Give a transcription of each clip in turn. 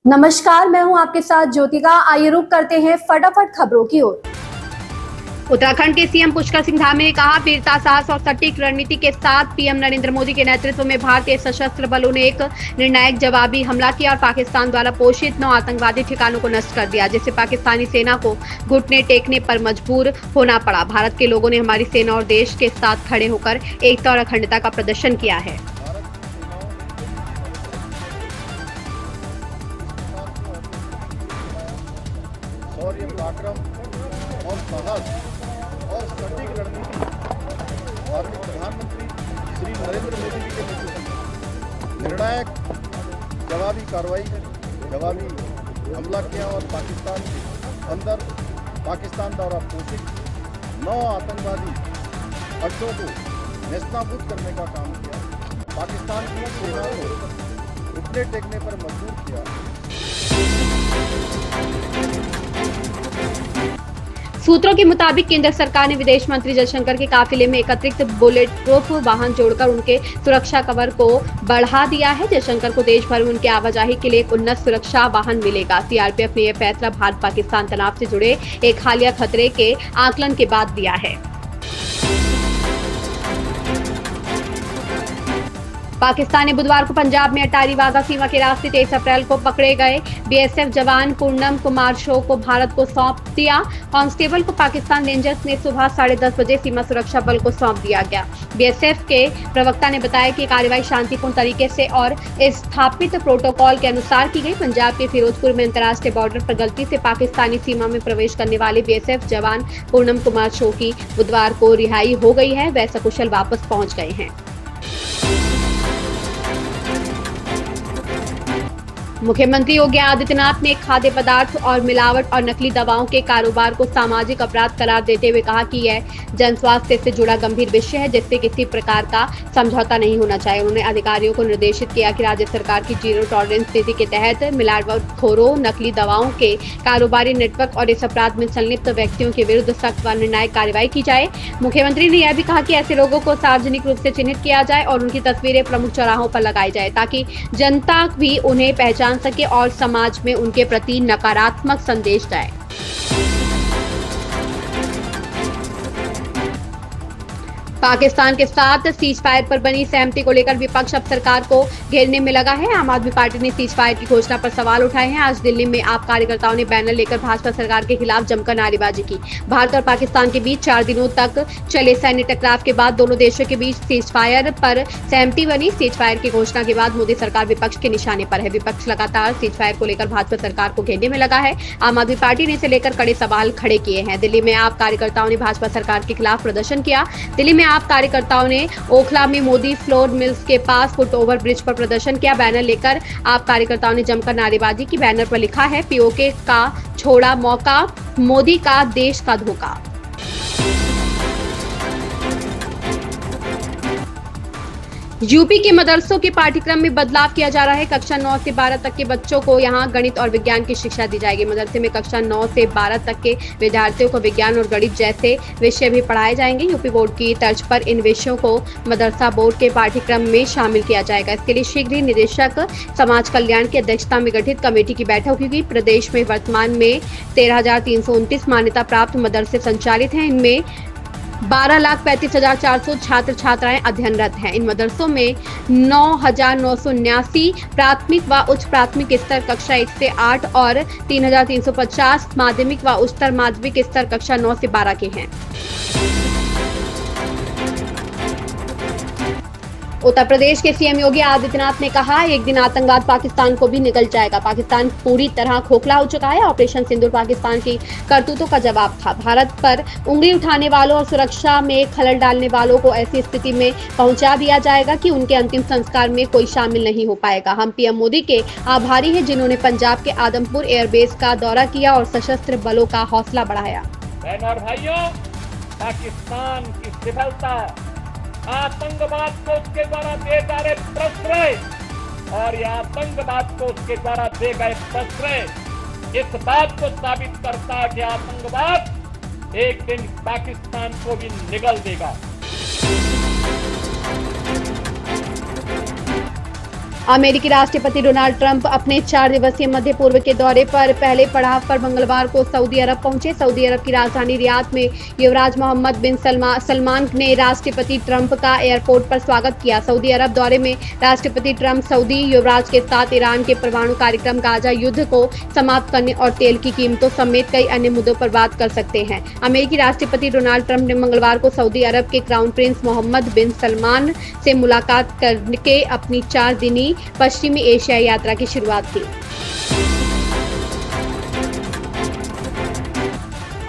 नमस्कार, मैं हूं आपके साथ ज्योतिका। आइए रुक करते हैं फटाफट खबरों की ओर। उत्तराखंड के सीएम पुष्कर सिंह धामी ने कहा, वीरता, साहस और सटीक रणनीति के साथ पीएम नरेंद्र मोदी के नेतृत्व में भारतीय सशस्त्र बलों ने एक निर्णायक जवाबी हमला किया और पाकिस्तान द्वारा पोषित 9 आतंकवादी ठिकानों को नष्ट कर दिया, जिससे पाकिस्तानी सेना को घुटने टेकने पर मजबूर होना पड़ा। भारत के लोगों ने हमारी सेना और देश के साथ खड़े होकर एकता और अखंडता का प्रदर्शन किया है। शौर्य, पराक्रम और साहस और सटीक रणनीति माननीय प्रधानमंत्री श्री नरेंद्र मोदी जी के नेतृत्व में निर्णायक जवाबी कार्रवाई, जवाबी हमला किया और पाकिस्तान के अंदर पाकिस्तान द्वारा पोषित 9 आतंकवादी अड्डों को नेस्तनाबूद करने का काम किया। पाकिस्तान की सेना को घुटने टेकने पर मजबूर किया। सूत्रों के मुताबिक केंद्र सरकार ने विदेश मंत्री जयशंकर के काफिले में एक अतिरिक्त बुलेट प्रूफ वाहन जोड़कर उनके सुरक्षा कवर को बढ़ा दिया है। जयशंकर को देश भर में उनकी आवाजाही के लिए एक उन्नत सुरक्षा वाहन मिलेगा। सीआरपीएफ ने यह फैसला भारत पाकिस्तान तनाव से जुड़े एक हालिया खतरे के आकलन के बाद दिया है। पाकिस्तान ने बुधवार को पंजाब में अटारी वाघा सीमा के रास्ते 23 अप्रैल को पकड़े गए बीएसएफ जवान पूनम कुमार शो को भारत को सौंप दिया। कांस्टेबल को पाकिस्तान रेंजर्स ने सुबह 10:30 बजे सीमा सुरक्षा बल को सौंप दिया गया। बीएसएफ के प्रवक्ता ने बताया कि कार्रवाई शांतिपूर्ण तरीके से और स्थापित प्रोटोकॉल के अनुसार की गई। पंजाब के फिरोजपुर में अंतर्राष्ट्रीय बॉर्डर पर गलती से पाकिस्तानी सीमा में प्रवेश करने वाले बीएसएफ जवान पूनम कुमार शो की बुधवार को रिहाई हो गई है। वह सकुशल वापस पहुंच गए हैं। मुख्यमंत्री योगी आदित्यनाथ ने खाद्य पदार्थ और मिलावट और नकली दवाओं के कारोबार को सामाजिक अपराध करार देते हुए कहा कि यह जन स्वास्थ्य से जुड़ा गंभीर विषय है, जिससे किसी प्रकार का समझौता नहीं होना चाहिए। उन्होंने अधिकारियों को निर्देशित किया कि राज्य सरकार की जीरो टॉलरेंस नीति के तहत मिलावटखोरों, नकली दवाओं के कारोबारी नेटवर्क और इस अपराध में संलिप्त व्यक्तियों के विरुद्ध सख्त व निर्णायक कार्रवाई की जाए। मुख्यमंत्री ने यह भी कहा कि ऐसे लोगों को सार्वजनिक रूप से चिन्हित किया जाए और उनकी तस्वीरें प्रमुख चौराहों पर लगाई जाए, ताकि जनता भी उन्हें पहचान सके और समाज में उनके प्रति नकारात्मक संदेश जाए। पाकिस्तान के साथ सीज फायर पर बनी सहमति को लेकर विपक्ष अब सरकार को घेरने में लगा है। आम आदमी पार्टी ने सीज फायर की घोषणा पर सवाल उठाए हैं। आज दिल्ली में आप कार्यकर्ताओं ने बैनर लेकर भाजपा सरकार के खिलाफ जमकर नारेबाजी की। भारत और पाकिस्तान के बीच 4 दिनों तक चले सैन्य टकराव के बाद दोनों देशों के बीच सीज फायर पर सहमति बनी। सीज फायर की घोषणा के बाद मोदी सरकार विपक्ष के निशाने पर है। विपक्ष लगातार सीज फायर को लेकर भाजपा सरकार को घेरने में लगा है। आम आदमी पार्टी ने इसे लेकर कड़े सवाल खड़े किए हैं। दिल्ली में आप कार्यकर्ताओं ने भाजपा सरकार के खिलाफ प्रदर्शन किया। दिल्ली में आप कार्यकर्ताओं ने ओखला में मोदी फ्लोर मिल्स के पास फुट ओवर ब्रिज पर प्रदर्शन किया। बैनर लेकर आप कार्यकर्ताओं ने जमकर नारेबाजी की। बैनर पर लिखा है, पीओके का छोड़ा मौका, मोदी का देश का धोखा। यूपी के मदरसों के पाठ्यक्रम में बदलाव किया जा रहा है। कक्षा 9 से 12 तक के बच्चों को यहां गणित और विज्ञान की शिक्षा दी जाएगी। मदरसे में कक्षा 9 से 12 तक के विद्यार्थियों को विज्ञान और गणित जैसे विषय भी पढ़ाए जाएंगे। यूपी बोर्ड की तर्ज पर इन विषयों को मदरसा बोर्ड के पाठ्यक्रम में शामिल किया जाएगा। इसके लिए शीघ्र ही निदेशक समाज कल्याण की अध्यक्षता में गठित कमेटी की बैठक होगी। प्रदेश में वर्तमान में 13,329 मान्यता प्राप्त मदरसे संचालित हैं। इनमें 12,35,400 छात्र छात्राएं अध्ययनरत हैं। इन मदरसों में 9,979 प्राथमिक व उच्च प्राथमिक स्तर कक्षा 1 से 8 और 3,350 माध्यमिक व उच्चतर माध्यमिक स्तर कक्षा 9 से 12 के हैं। उत्तर प्रदेश के सीएम योगी आदित्यनाथ ने कहा, एक दिन आतंकवाद पाकिस्तान को भी निगल जाएगा। पाकिस्तान पूरी तरह खोखला हो चुका है। ऑपरेशन सिंदूर पाकिस्तान की करतूतों का जवाब था। भारत पर उंगली उठाने वालों और सुरक्षा में खलल डालने वालों को ऐसी स्थिति में पहुंचा दिया जाएगा कि उनके अंतिम संस्कार में कोई शामिल नहीं हो पाएगा। हम पीएम मोदी के आभारी हैं, जिन्होंने पंजाब के आदमपुर एयरबेस का दौरा किया और सशस्त्र बलों का हौसला बढ़ाया। बहनों और भाइयों, पाकिस्तान की विफलता, आतंकवाद को उसके द्वारा दिए जा रहे प्रश्रय और यह आतंकवाद को उसके द्वारा दिए गए प्रश्रय इस बात को साबित करता है कि आतंकवाद एक दिन पाकिस्तान को भी निगल देगा। अमेरिकी राष्ट्रपति डोनाल्ड ट्रंप अपने 4 दिवसीय मध्य पूर्व के दौरे पर पहले पड़ाव पर मंगलवार को सऊदी अरब पहुंचे। सऊदी अरब की राजधानी रियाद में युवराज मोहम्मद बिन सलमान ने राष्ट्रपति ट्रंप का एयरपोर्ट पर स्वागत किया। सऊदी अरब दौरे में राष्ट्रपति ट्रंप सऊदी युवराज के साथ ईरान के परमाणु कार्यक्रम, गाजा युद्ध को समाप्त करने और तेल की कीमतों समेत कई अन्य मुद्दों पर बात कर सकते हैं। अमेरिकी राष्ट्रपति डोनाल्ड ट्रंप ने मंगलवार को सऊदी अरब के क्राउन प्रिंस मोहम्मद बिन सलमान से मुलाकात करके अपनी 4 दिनी पश्चिमी एशिया यात्रा की शुरुआत की।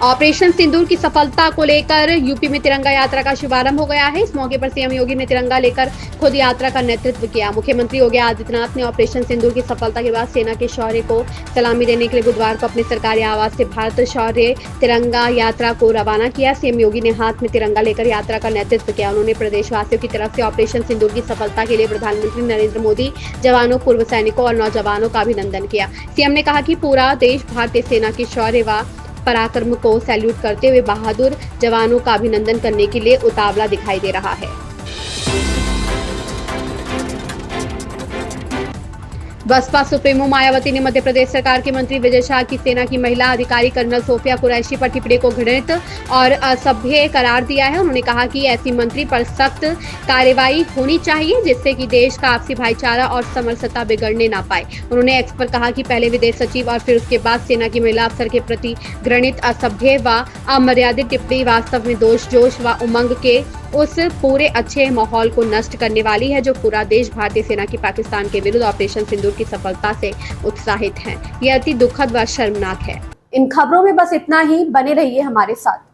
ऑपरेशन सिंदूर की सफलता को लेकर यूपी में तिरंगा यात्रा का शुभारंभ हो गया है। इस मौके पर सीएम योगी ने तिरंगा लेकर खुद यात्रा का नेतृत्व किया। मुख्यमंत्री योगी आदित्यनाथ ने ऑपरेशन सिंदूर की सफलता के बाद सेना के शौर्य को सलामी देने के लिए बुधवार को अपने सरकारी आवास से भारत शौर्य तिरंगा यात्रा को रवाना किया। सीएम योगी ने हाथ में तिरंगा लेकर यात्रा का नेतृत्व किया। उन्होंने प्रदेशवासियों की तरफ से ऑपरेशन सिंदूर की सफलता के लिए प्रधानमंत्री नरेंद्र मोदी, जवानों, पूर्व सैनिकों और नौजवानों का अभिनंदन किया। सीएम ने कहा कि पूरा देश भारतीय सेना की शौर्य व पराक्रम को सैल्यूट करते हुए बहादुर जवानों का अभिनंदन करने के लिए उतावला दिखाई दे रहा है। बसपा सुप्रीमो मायावती ने मध्य प्रदेश सरकार के मंत्री विजय शाह की सेना की महिला अधिकारी कर्नल सोफिया कुरैशी पर टिप्पणी को घृणित और असभ्य करार दिया है। उन्होंने कहा कि ऐसी मंत्री पर सख्त कार्रवाई होनी चाहिए जिससे कि देश का आपसी भाईचारा और समरसता बिगड़ने ना पाए। उन्होंने एक्स पर कहा कि पहले विदेश सचिव और फिर उसके बाद सेना की महिला अफसर के प्रति घृणित, असभ्य व अमर्यादित टिप्पणी वास्तव में जोश व उमंग के उस पूरे अच्छे माहौल को नष्ट करने वाली है जो पूरा देश भारतीय सेना की पाकिस्तान के विरुद्ध ऑपरेशन सिंदूर की सफलता से उत्साहित है। यह अति दुखद व शर्मनाक है। इन खबरों में बस इतना ही। बने रहिए हमारे साथ।